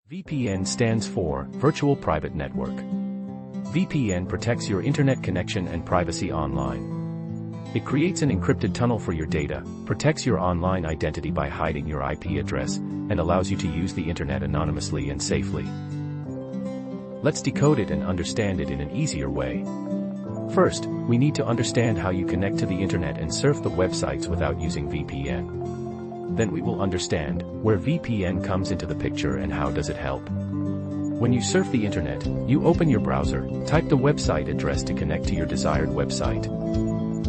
VPN stands for Virtual Private Network. VPN protects your internet connection and privacy online. It creates an encrypted tunnel for your data, protects your online identity by hiding your IP address, and allows you to use the internet anonymously and safely. Let's decode it and understand it in an easier way. First, we need to understand how you connect to the internet and surf the websites without using VPN. Then we will understand where VPN comes into the picture and how does it help. When you surf the internet, you open your browser, type the website address to connect to your desired website.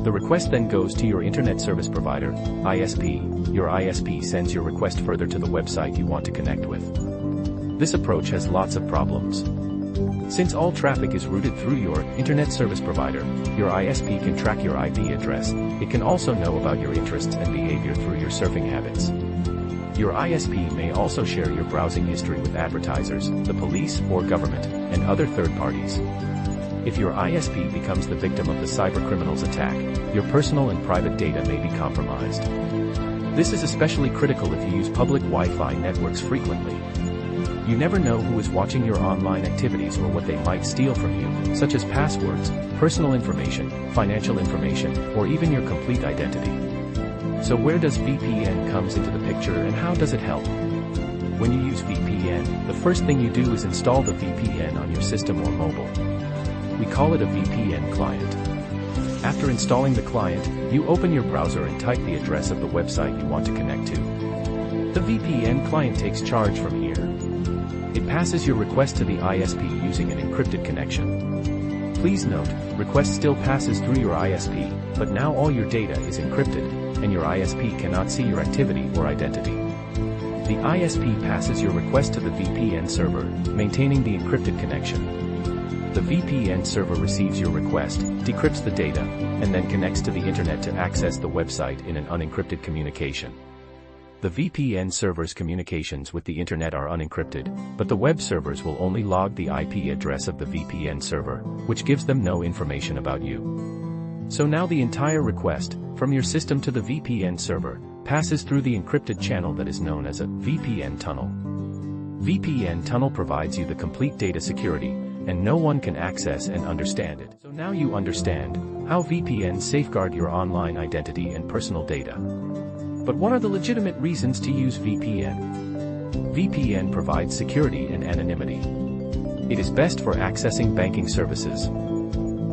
The request then goes to your internet service provider, ISP. Your ISP sends your request further to the website you want to connect with. This approach has lots of problems. Since all traffic is routed through your internet service provider, your ISP can track your IP address. It can also know about your interests and behavior through your surfing habits. Your ISP may also share your browsing history with advertisers, the police or government, and other third parties. If your ISP becomes the victim of the cybercriminals' attack, your personal and private data may be compromised. This is especially critical if you use public Wi-Fi networks frequently. You never know who is watching your online activities or what they might steal from you, such as passwords, personal information, financial information, or even your complete identity. So where does VPN comes into the picture and how does it help? When you use VPN, the first thing you do is install the VPN on your system or mobile. We call it a VPN client. After installing the client, you open your browser and type the address of the website you want to connect to. The VPN client takes charge from here. It passes your request to the ISP using an encrypted connection. Please note, request still passes through your ISP, but now all your data is encrypted, and your ISP cannot see your activity or identity. The ISP passes your request to the VPN server, maintaining the encrypted connection. The VPN server receives your request, decrypts the data, and then connects to the internet to access the website in an unencrypted communication. The VPN server's communications with the internet are unencrypted, but the web servers will only log the IP address of the VPN server, which gives them no information about you. So now the entire request, from your system to the VPN server, passes through the encrypted channel that is known as a VPN tunnel. VPN tunnel provides you the complete data security, and no one can access and understand it. So now you understand how VPNs safeguard your online identity and personal data. But what are the legitimate reasons to use VPN? VPN provides security and anonymity. It is best for accessing banking services.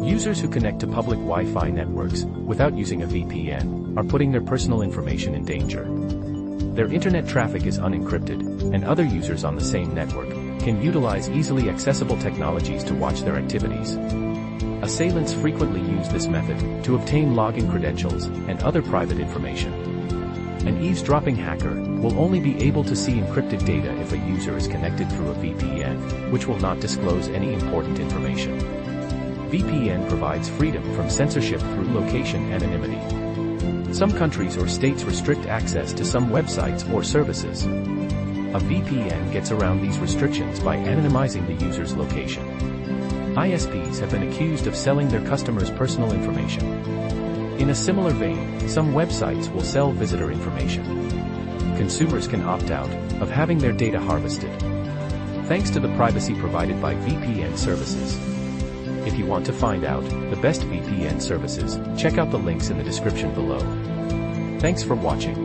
Users who connect to public Wi-Fi networks without using a VPN are putting their personal information in danger. Their internet traffic is unencrypted, and other users on the same network can utilize easily accessible technologies to watch their activities. Assailants frequently use this method to obtain login credentials and other private information. An eavesdropping hacker will only be able to see encrypted data if a user is connected through a VPN, which will not disclose any important information. VPN provides freedom from censorship through location anonymity. Some countries or states restrict access to some websites or services. A VPN gets around these restrictions by anonymizing the user's location. ISPs have been accused of selling their customers' personal information. In a similar vein, some websites will sell visitor information. Consumers can opt out of having their data harvested, thanks to the privacy provided by VPN services. If you want to find out the best VPN services, check out the links in the description below. Thanks for watching.